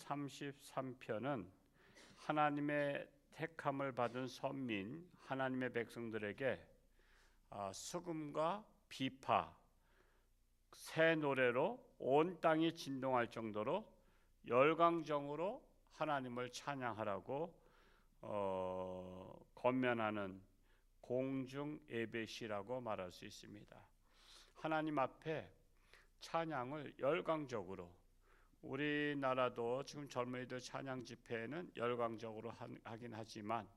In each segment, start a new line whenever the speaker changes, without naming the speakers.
33편은 하나님의 택함을 받은 선민, 하나님의 백성들에게 수금과 비파, 새 노래로 온 땅이 진동할 정도로 열광정으로 하나님을 찬양하라고 권면하는 공중 예배시라고 말할 수 있습니다. 하나님 앞에 찬양을 열광적으로, 우리나라도 지금 젊은이들 찬양 집회는 열광적으로 하긴 하지만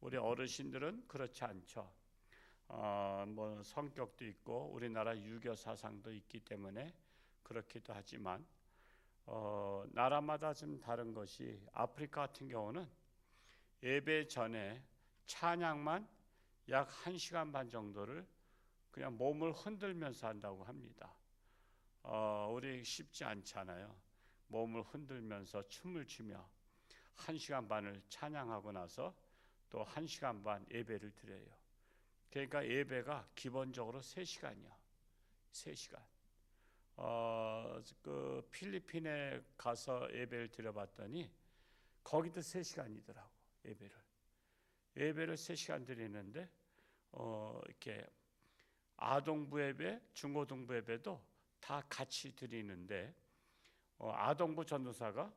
우리 어르신들은 그렇지 않죠. 뭐 성격도 있고 우리나라 유교 사상도 있기 때문에 그렇기도 하지만 나라마다 좀 다른 것이, 아프리카 같은 경우는 예배 전에 찬양만 약 1시간 반 정도를 그냥 몸을 흔들면서 한다고 합니다. 우리 쉽지 않잖아요. 몸을 흔들면서 춤을 추며 1시간 반을 찬양하고 나서 또 1시간 반 예배를 드려요. 그러니까 예배가 기본적으로 3시간이요. 3시간. 그 필리핀에 가서 예배를 드려봤더니 거기도 3시간이더라고. 예배를 3시간 드리는데 이렇게 아동부 예배, 중고등부 예배도 다 같이 드리는데 아동부 전도사가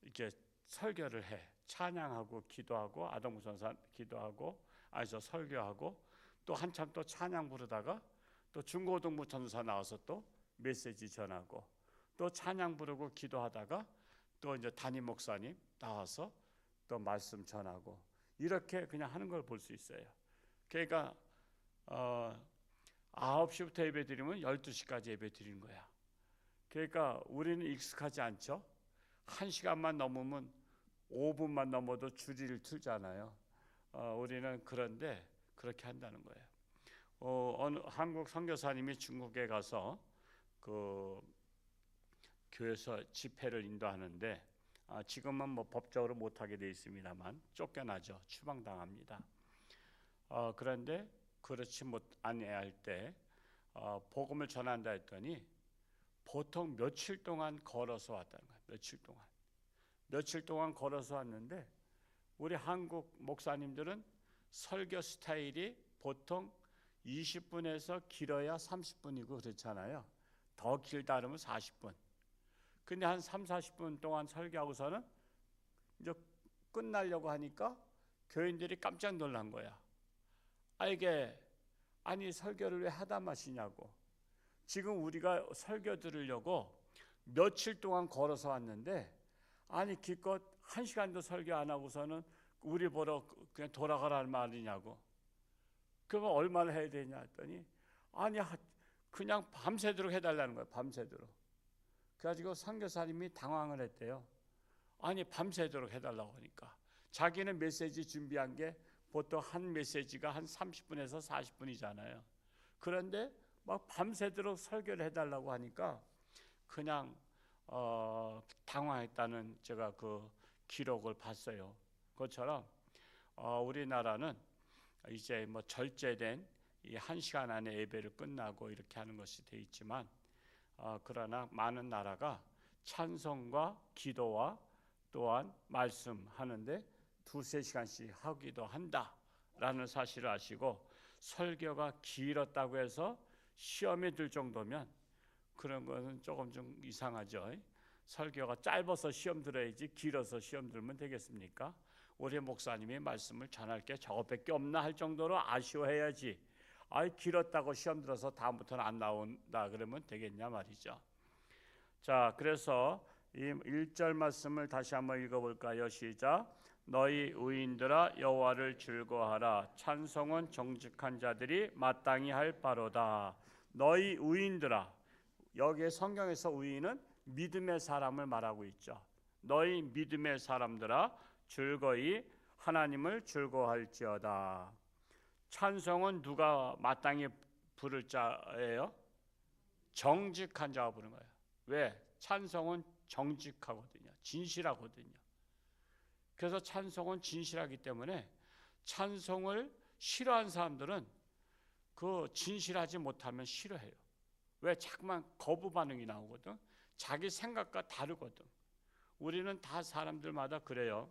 이렇게 설교를 해. 찬양하고 기도하고, 아동부 전도사 기도하고, 설교하고, 또 한참 또 찬양 부르다가 또 중고등부 전도사 나와서 또 메시지 전하고, 또 찬양 부르고 기도하다가 또 이제 담임 목사님 나와서 또 말씀 전하고, 이렇게 그냥 하는 걸 볼 수 있어요. 그러니까 9시부터 예배 드리면 12시까지 예배 드리는 거야. 그러니까 우리는 익숙하지 않죠. 1시간만 넘으면 5분만 넘어도 줄이를 틀잖아요. 우리는 그런데 그렇게 한다는 거예요. 어느 한국 선교사님이 중국에 가서 그 교회에서 집회를 인도하는데 지금은 뭐 법적으로 못하게 되어 있습니다만 쫓겨나죠. 추방당합니다. 그런데 그렇지 아니할 때 복음을 전한다 했더니 보통 며칠 동안 걸어서 왔다는 거예요. 며칠 동안 걸어서 왔는데, 우리 한국 목사님들은 설교 스타일이 보통 20분에서 길어야 30분이고 그렇잖아요. 더 길다 그러면 40분. 근데 한 3, 40분 동안 설교하고서는 이제 끝나려고 하니까 교인들이 깜짝 놀란 거야. 아니 설교를 왜 하다 마시냐고. 지금 우리가 설교 들으려고 며칠 동안 걸어서 왔는데, 아니 기껏 1시간도 설교 안 하고서는 우리 보러 그냥 돌아가라는 말이냐고. 그러면 얼마나 해야 되냐 했더니 아니 그냥 밤새도록 해달라는 거예요. 밤새도록. 그래가지고 선교사님이 당황을 했대요. 아니 밤새도록 해달라고 하니까 자기는 메시지 준비한 게 보통 한 메시지가 한 30분에서 40분이잖아요. 그런데 막 밤새도록 설교를 해달라고 하니까 그냥 당황했다는 제가 그 기록을 봤어요. 그것처럼 우리나라는 이제 뭐 절제된 이 1시간 안에 예배를 끝나고 이렇게 하는 것이 돼 있지만 그러나 많은 나라가 찬송과 기도와 또한 말씀하는데 2-3시간씩 하기도 한다라는 사실을 아시고, 설교가 길었다고 해서 시험에 들 정도면 그런 것은 조금 좀 이상하죠. 설교가 짧아서 시험 들어야지 길어서 시험 들면 되겠습니까? 우리 목사님이 말씀을 전할 게 저것밖에 없나 할 정도로 아쉬워해야지, 길었다고 시험 들어서 다음부터는 안 나온다 그러면 되겠냐 말이죠. 자, 그래서 이 1절 말씀을 다시 한번 읽어볼까요? 시작. 너희 의인들아 여호와를 즐거워하라. 찬송은 정직한 자들이 마땅히 할 바로다. 너희 의인들아, 여기에 성경에서 의인은 믿음의 사람을 말하고 있죠. 너희 믿음의 사람들아 즐거이 하나님을 즐거워할지어다. 찬송은 누가 마땅히 부를 자예요? 정직한 자가 부르는 거예요. 왜? 찬송은 정직하거든요. 진실하거든요. 그래서 찬송은 진실하기 때문에 찬송을 싫어하는 사람들은 그 진실하지 못하면 싫어해요. 왜? 자꾸만 거부 반응이 나오거든. 자기 생각과 다르거든. 우리는 다 사람들마다 그래요.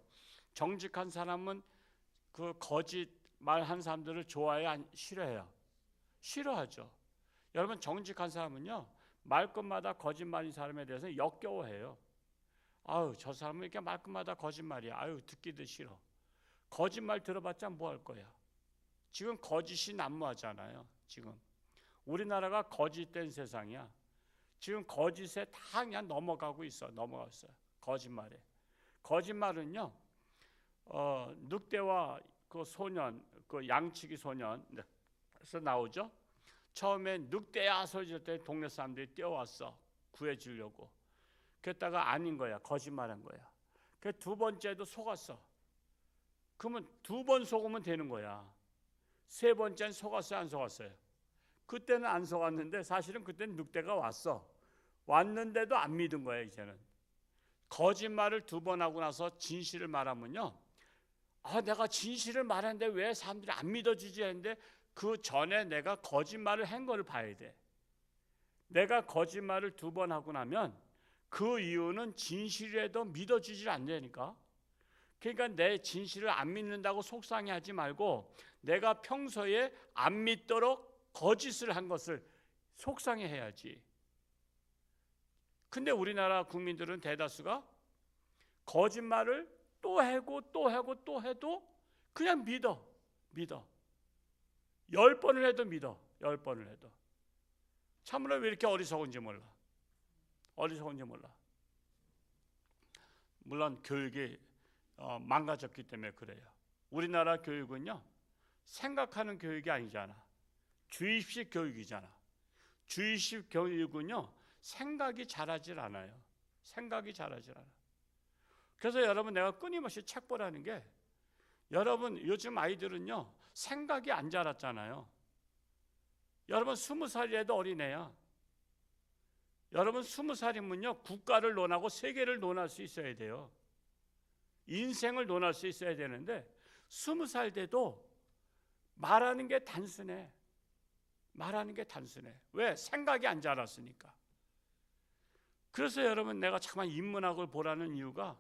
정직한 사람은 그 거짓 말한 사람들을 좋아해요, 싫어해요? 싫어하죠. 여러분, 정직한 사람은요, 말끝마다 거짓말인 사람에 대해서 역겨워해요. 아유, 저 사람은 이렇게 말끝마다 거짓말이야. 아유, 듣기도 싫어. 거짓말 들어봤자 뭐 할 거야? 지금 거짓이 난무하잖아요. 지금 우리나라가 거짓된 세상이야. 지금 거짓에 다 그냥 넘어가고 있어. 넘어갔어요. 거짓말에. 거짓말은요, 늑대와 그 소년, 그 양치기 소년에서 나오죠. 처음에 늑대야 소리 질 때 동네 사람들이 뛰어왔어. 구해주려고. 그랬다가 아닌 거야. 거짓말한 거야. 그 두 번째도 속았어. 그러면 두 번 속으면 되는 거야. 세 번째는 속았어요, 안 속았어요? 그때는 안 속았는데 사실은 그때는 늑대가 왔어. 왔는데도 안 믿은 거야. 이제는 거짓말을 두 번 하고 나서 진실을 말하면요, 내가 진실을 말하는데 왜 사람들이 안 믿어주지 했는데 그 전에 내가 거짓말을 한 거를 봐야 돼. 내가 거짓말을 두 번 하고 나면 그 이유는 진실이라도 믿어주질 않다니까. 그러니까 내 진실을 안 믿는다고 속상해하지 말고 내가 평소에 안 믿도록 거짓을 한 것을 속상해해야지. 근데 우리나라 국민들은 대다수가 거짓말을 또 하고 또 하고 또 해도 그냥 믿어. 10번을 해도 믿어. 10번을 해도. 참으로 왜 이렇게 어리석은지 몰라. 물론 교육이 망가졌기 때문에 그래요. 우리나라 교육은요, 생각하는 교육이 아니잖아. 주입식 교육이잖아. 주입식 교육은요, 생각이 자라질 않아요. 그래서 여러분, 내가 끊임없이 책 보라는 게, 여러분 요즘 아이들은요, 생각이 안 자랐잖아요. 여러분 20살이라도 어린애야. 여러분 20살이면요, 국가를 논하고 세계를 논할 수 있어야 돼요. 인생을 논할 수 있어야 되는데 20살 돼도 말하는 게 단순해. 왜? 생각이 안 자랐으니까. 그래서 여러분, 내가 잠깐 인문학을 보라는 이유가,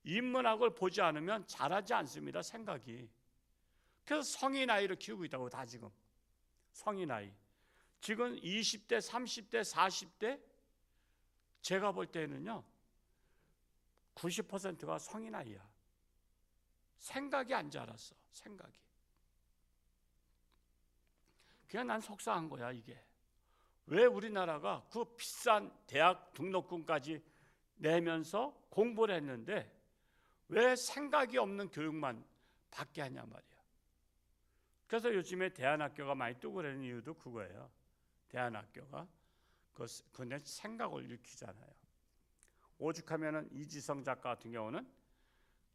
인문학을 보지 않으면 자라지 않습니다. 생각이. 그래서 성인 아이를 키우고 있다고. 다 지금 성인 아이, 지금 20대, 30대, 40대 제가 볼 때는요 90%가 성인 아이야. 생각이 안 자랐어. 그냥 난 속상한 거야. 이게 왜 우리나라가 그 비싼 대학 등록금까지 내면서 공부를 했는데 왜 생각이 없는 교육만 받게 하냐 말이야. 그래서 요즘에 대안학교가 많이 뜨고 그러는 이유도 그거예요. 대안학교가 근데 생각을 일으키잖아요. 오죽하면은 이지성 작가 같은 경우는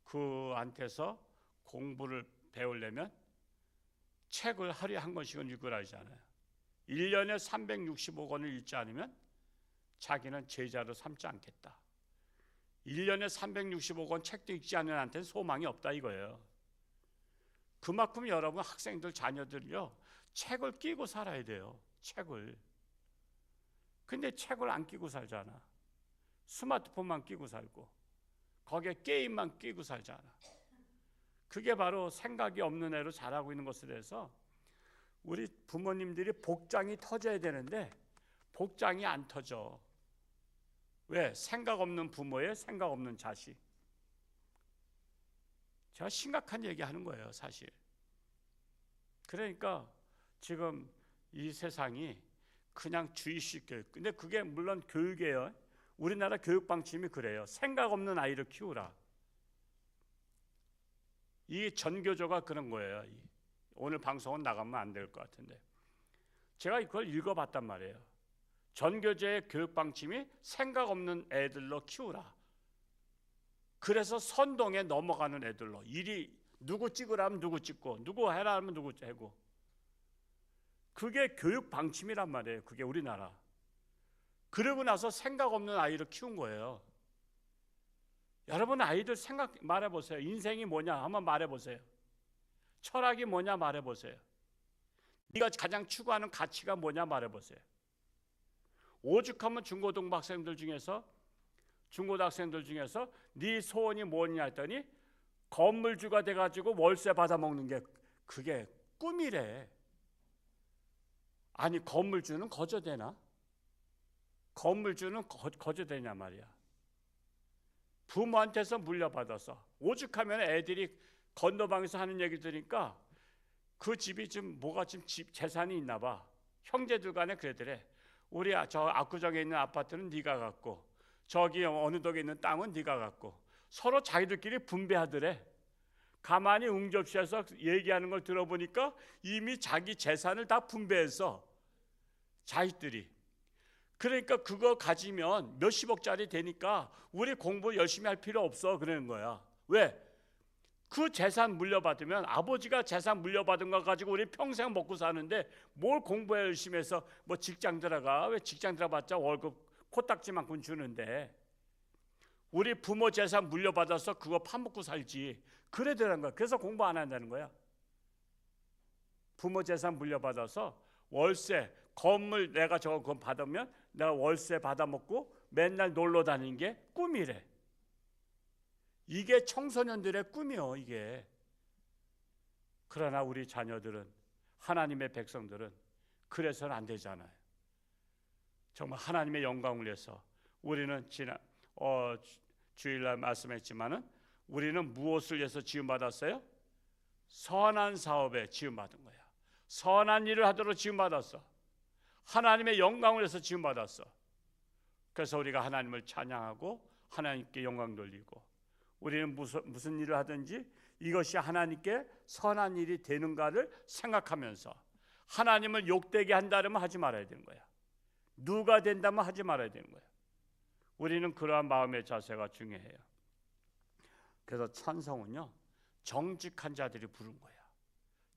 그한테서 공부를 배우려면 책을 하루에 한 권씩은 읽으라 하잖아요. 1년에 365권을 읽지 않으면 자기는 제자로 삼지 않겠다. 1년에 365권 책도 읽지 않는 한테는 소망이 없다 이거예요. 그만큼 여러분 학생들 자녀들요, 책을 끼고 살아야 돼요. 책을. 근데 책을 안 끼고 살잖아. 스마트폰만 끼고 살고 거기에 게임만 끼고 살잖아. 그게 바로 생각이 없는 애로 자라고 있는 것에 대해서 우리 부모님들이 복장이 터져야 되는데 복장이 안 터져. 왜? 생각 없는 부모의 생각 없는 자식. 제가 심각한 얘기하는 거예요, 사실. 그러니까 지금 이 세상이 그냥 주의식 교육. 근데 그게 물론 교육이에요. 우리나라 교육 방침이 그래요. 생각 없는 아이를 키우라. 이 전교조가 그런 거예요. 오늘 방송은 나가면 안 될 것 같은데 제가 이걸 읽어봤단 말이에요. 전교조의 교육 방침이 생각 없는 애들로 키우라. 그래서 선동에 넘어가는 애들로, 일이 누구 찍으라면 누구 찍고 누구 해라 하면 누구 해고, 그게 교육 방침이란 말이에요. 그게 우리나라. 그러고 나서 생각 없는 아이를 키운 거예요. 여러분 아이들 생각 말해보세요. 인생이 뭐냐 한번 말해보세요. 철학이 뭐냐 말해보세요. 네가 가장 추구하는 가치가 뭐냐 말해보세요. 오죽하면 중고등부 학생들 중에서 중고등학생들 중에서 네 소원이 뭐냐 했더니 건물주가 돼가지고 월세 받아먹는 게 그게 꿈이래. 아니 건물주는 거저되나? 건물주는 거저되냐 말이야. 부모한테서 물려받아서 오죽하면 애들이 건너방에서 하는 얘기 들으니까 그 집이 좀 뭐가 좀 재산이 있나 봐. 형제들 간에 그러더래. 우리 저 압구정에 있는 아파트는 네가 갖고 저기 어느 동에 있는 땅은 네가 갖고 서로 자기들끼리 분배하더래. 가만히 응접실에서 얘기하는 걸 들어보니까 이미 자기 재산을 다 분배해서 자기들이. 그러니까 그거 가지면 몇십억짜리 되니까 우리 공부 열심히 할 필요 없어 그러는 거야. 왜? 그 재산 물려받으면 아버지가 재산 물려받은 거 가지고 우리 평생 먹고 사는데 뭘 공부해 열심히 해서 뭐 직장 들어가. 왜 직장 들어봤자 월급 코딱지만큼 주는데 우리 부모 재산 물려받아서 그거 파먹고 살지. 그래 되는 거야. 그래서 공부 안 한다는 거야. 부모 재산 물려받아서 월세 건물 내가 저거 받으면 내가 월세 받아먹고 맨날 놀러 다니는 게 꿈이래. 이게 청소년들의 꿈이요 이게. 그러나 우리 자녀들은 하나님의 백성들은 그래서는 안 되잖아요. 정말 하나님의 영광을 위해서 우리는 지난 주일날 말씀했지만은 우리는 무엇을 위해서 지음받았어요? 선한 사업에 지음받은 거야. 선한 일을 하도록 지음받았어. 하나님의 영광을 위해서 지음받았어. 그래서 우리가 하나님을 찬양하고 하나님께 영광 돌리고 우리는 무슨 일을 하든지 이것이 하나님께 선한 일이 되는가를 생각하면서 하나님을 욕되게 한다면 하지 말아야 되는 거야. 누가 된다면 하지 말아야 되는 거야. 우리는 그러한 마음의 자세가 중요해요. 그래서 찬송은요 정직한 자들이 부른 거야.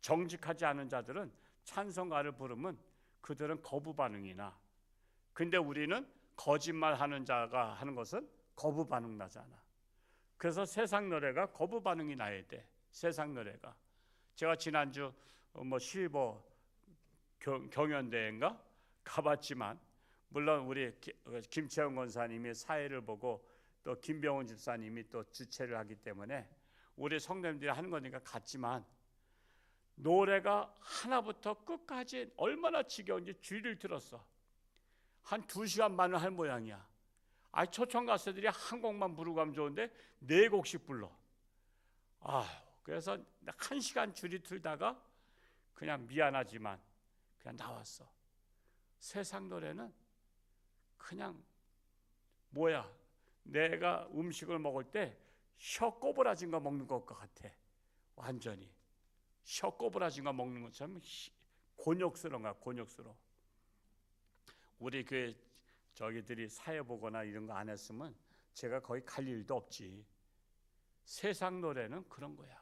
정직하지 않은 자들은 찬송가를 부르면 그들은 거부 반응이나. 근데 우리는 거짓말하는 자가 하는 것은 거부 반응 나잖아. 그래서 세상 노래가 거부 반응이 나야 돼. 세상 노래가. 제가 지난주 실버 경연대회인가 가봤지만 물론 우리 김채영 권사님이 사회를 보고 또 김병훈 집사님이 또 주최를 하기 때문에 우리 성도님들이 하는 거니까 갔지만 노래가 하나부터 끝까지 얼마나 지겨운지 주의를 들었어. 한 2시간 반을 할 모양이야. 초청 가수들이 한 곡만 부르고 하면 좋은데 4곡씩 불러. 그래서 1시간 줄이 틀다가 그냥 미안하지만 그냥 나왔어. 세상 노래는 그냥 뭐야, 내가 음식을 먹을 때 혀 꼬부라진 거 먹는 것 같아. 완전히 혀 꼬부라진 거 먹는 것처럼 곤욕스러운 거야. 곤욕스러워. 우리 교회 저기들이 사회 보거나 이런 거 안 했으면 제가 거의 갈 일도 없지. 세상 노래는 그런 거야.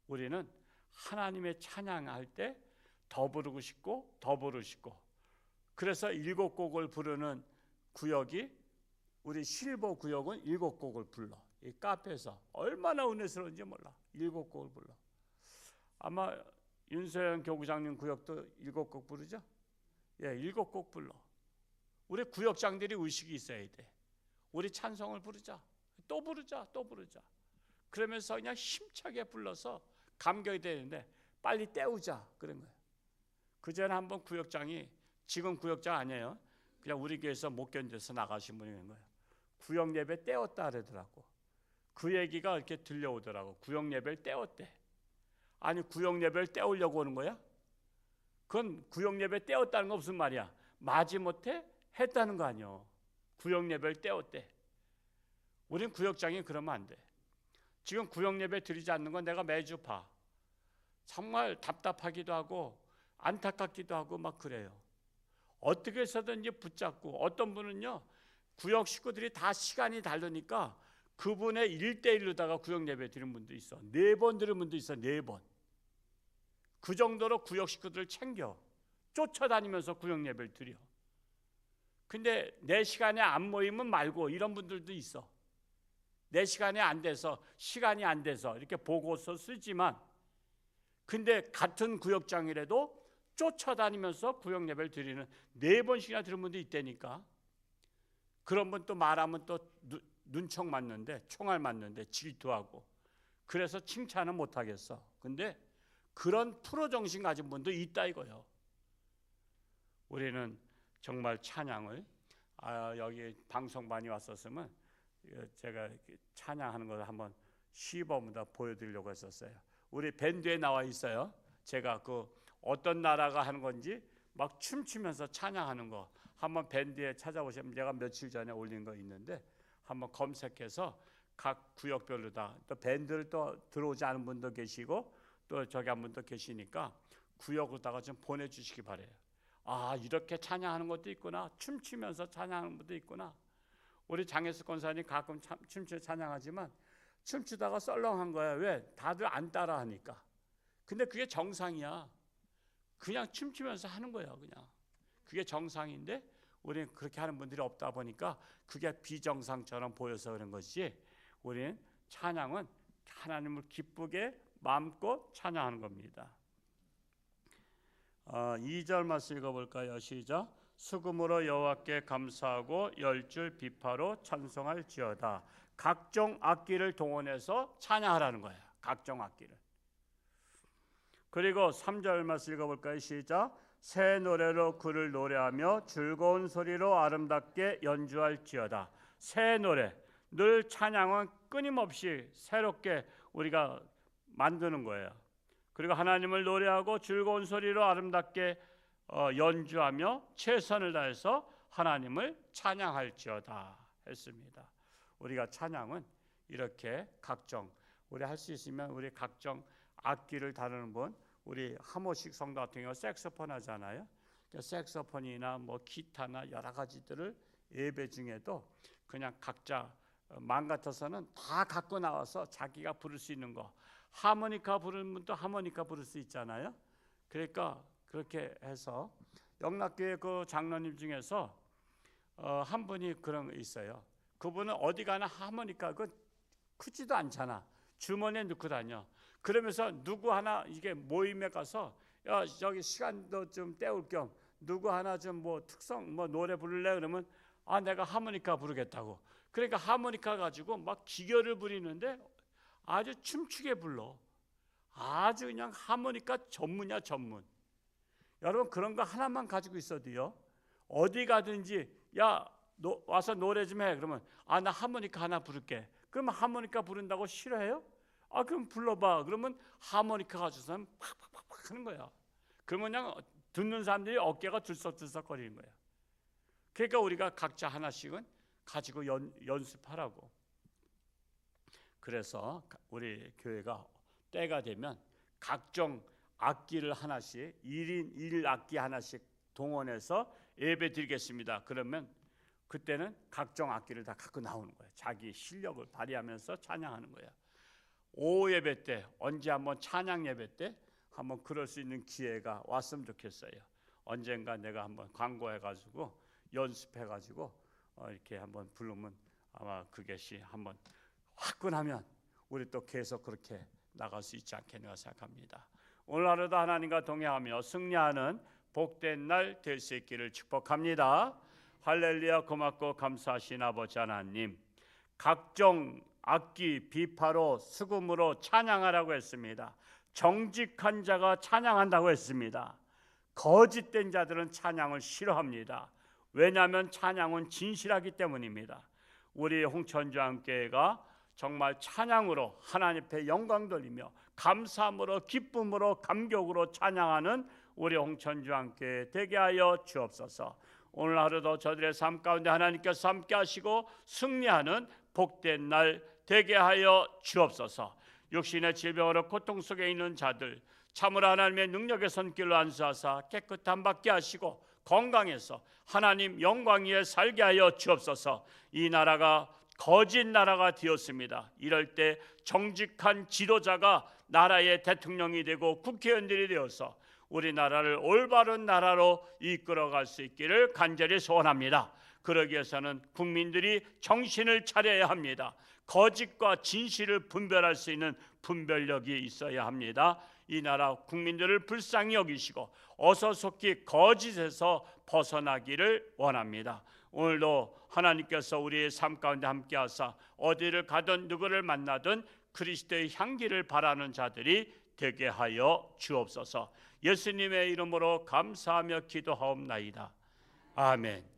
우리는 하나님의 찬양할 때 더 부르고 싶고 더 부르고 싶고. 그래서 7곡을 부르는 구역이 우리 실버 구역은 7곡을 불러. 이 카페에서 얼마나 은혜스러운지 몰라. 7곡을 불러. 아마 윤서영 교구장님 구역도 7곡 부르죠? 7곡 불러. 우리 구역장들이 의식이 있어야 돼. 우리 찬송을 부르자. 또 부르자. 또 부르자. 그러면서 그냥 힘차게 불러서 감격이 되는데 빨리 때우자. 그런 거예요. 그전에 한번 구역장이 지금 구역장 아니에요. 그냥 우리 교회에서 못 견뎌서 나가신 분이 있는 거예요. 구역 예배 때웠다 그러더라고. 그 얘기가 이렇게 들려오더라고. 구역 예배를 때웠대. 아니 구역 예배를 때우려고 오는 거야? 그건 구역 예배 때웠다는 거 무슨 말이야? 마지못해 했다는 거 아니야. 구역 예배를 때웠대. 우린 구역장이 그러면 안 돼. 지금 구역 예배 드리지 않는 건 내가 매주 봐. 정말 답답하기도 하고 안타깝기도 하고 막 그래요. 어떻게 해서든지 붙잡고 어떤 분은요 구역 식구들이 다 시간이 다르니까 그분의 1대1로다가 구역 예배 드리는 분도 있어. 4번 드리는 분도 있어. 4번. 그 정도로 구역 식구들을 챙겨 쫓아다니면서 구역 예배를 드려. 근데 내 시간에 안 모이면 말고 이런 분들도 있어. 내 시간에 안 돼서 시간이 안 돼서 이렇게 보고서 쓰지만 근데 같은 구역장이라도 쫓아다니면서 구역 예배를 드리는 4번씩이나 들은 분도 있다니까. 그런 분 또 말하면 또 눈총 맞는데, 총알 맞는데 질투하고, 그래서 칭찬은 못 하겠어. 근데 그런 프로 정신 가진 분도 있다 이거요. 우리는 정말 찬양을 여기 방송 많이 왔었으면 제가 찬양하는 걸 한번 시범으로 보여드리려고 했었어요. 우리 밴드에 나와 있어요. 제가 그 어떤 나라가 하는 건지 막 춤추면서 찬양하는 거 한번 밴드에 찾아보시면, 제가 며칠 전에 올린 거 있는데 한번 검색해서 각 구역별로 다, 또 밴드를 또 들어오지 않은 분도 계시고 또 저기 한 분도 계시니까 구역으로다가 좀 보내주시기 바래요. 아, 이렇게 찬양하는 것도 있구나, 춤추면서 찬양하는 것도 있구나. 우리 장혜숙 권사님 가끔 춤추 찬양하지만 춤추다가 썰렁한 거야. 왜? 다들 안 따라하니까. 근데 그게 정상이야. 그냥 춤추면서 하는 거예요. 그냥 그게 정상인데 우리는 그렇게 하는 분들이 없다 보니까 그게 비정상처럼 보여서 그런 것이지, 우리는 찬양은 하나님을 기쁘게 마음껏 찬양하는 겁니다. 2절 말씀 읽어볼까요? 시작. 수금으로 여호와께 감사하고 열줄 비파로 찬송할지어다. 각종 악기를 동원해서 찬양하라는 거예요. 각종 악기를. 그리고 3절 말씀 읽어볼까요? 시작. 새 노래로 그를 노래하며 즐거운 소리로 아름답게 연주할지어다. 새 노래, 늘 찬양은 끊임없이 새롭게 우리가 만드는 거예요. 그리고 하나님을 노래하고 즐거운 소리로 아름답게 연주하며 최선을 다해서 하나님을 찬양할지어다 했습니다. 우리가 찬양은 이렇게 각종, 우리 할 수 있으면 우리 각종 악기를 다루는 분, 우리 하모식 성도 같은 경우 색소폰 하잖아요. 그러니까 색소폰이나 뭐 기타나 여러 가지들을 예배 중에도 그냥 각자 마음 같아서는 다 갖고 나와서 자기가 부를 수 있는 거, 하모니카 부르는 분도 하모니카 부를 수 있잖아요. 그러니까 그렇게 해서 영락교회 그 장로님 중에서 한 분이 그런 거 있어요. 그분은 어디 가나 하모니카, 그 크지도 않잖아. 주머니에 넣고 다녀. 그러면서 누구 하나 이게 모임에 가서 야, 저기 시간도 좀 때울 겸 누구 하나 좀 뭐 특성 뭐 노래 부를래? 그러면 아, 내가 하모니카 부르겠다고. 그러니까 하모니카 가지고 막 기교를 부리는데 아주 춤추게 불러. 아주 그냥 하모니카 전문이야, 전문. 여러분, 그런 거 하나만 가지고 있어도요, 어디 가든지 야, 너 와서 노래 좀 해. 그러면 아, 나 하모니카 하나 부를게. 그러면 하모니카 부른다고 싫어해요? 아, 그럼 불러봐. 그러면 하모니카 가져서는 팍팍팍팍 하는 거야. 그러면 그냥 듣는 사람들이 어깨가 들썩들썩거리는 거야. 그러니까 우리가 각자 하나씩은 가지고 연습하라고. 그래서 우리 교회가 때가 되면 각종 악기를 하나씩 1인 1악기 하나씩 동원해서 예배 드리겠습니다. 그러면 그때는 각종 악기를 다 갖고 나오는 거예요. 자기 실력을 발휘하면서 찬양하는 거예요. 오후 예배 때, 언제 한번 찬양 예배 때 한번 그럴 수 있는 기회가 왔으면 좋겠어요. 언젠가 내가 한번 광고해가지고 연습해가지고 이렇게 한번 부르면 아마 그것이 한번 화끈하면 우리 또 계속 그렇게 나갈 수 있지 않겠는가 생각합니다. 오늘 하루도 하나님과 동행하며 승리하는 복된 날 될 수 있기를 축복합니다. 할렐루야. 고맙고 감사하신 아버지 하나님, 각종 악기 비파로 수금으로 찬양하라고 했습니다. 정직한 자가 찬양한다고 했습니다. 거짓된 자들은 찬양을 싫어합니다. 왜냐하면 찬양은 진실하기 때문입니다. 우리 홍천주안교회가 정말 찬양으로 하나님 앞에 영광 돌리며 감사함으로 기쁨으로 감격으로 찬양하는 우리 홍천주안교회 되게 하여 주옵소서. 오늘 하루도 저들의 삶 가운데 하나님께서 함께 하시고 승리하는 복된 날 되게 하여 주옵소서. 육신의 질병으로 고통 속에 있는 자들 참으로 하나님의 능력의 손길로 안수하사 깨끗함 받게 하시고 건강해서 하나님 영광 위에 살게 하여 주옵소서. 이 나라가 거짓 나라가 되었습니다. 이럴 때 정직한 지도자가 나라의 대통령이 되고 국회의원들이 되어서 우리나라를 올바른 나라로 이끌어갈 수 있기를 간절히 소원합니다. 그러기 위해서는 국민들이 정신을 차려야 합니다. 거짓과 진실을 분별할 수 있는 분별력이 있어야 합니다. 이 나라 국민들을 불쌍히 여기시고 어서 속히 거짓에서 벗어나기를 원합니다. 오늘도 하나님께서 우리의 삶 가운데 함께하사 어디를 가든 누구를 만나든 그리스도의 향기를 바라는 자들이 되게 하여 주옵소서. 예수님의 이름으로 감사하며 기도하옵나이다. 아멘.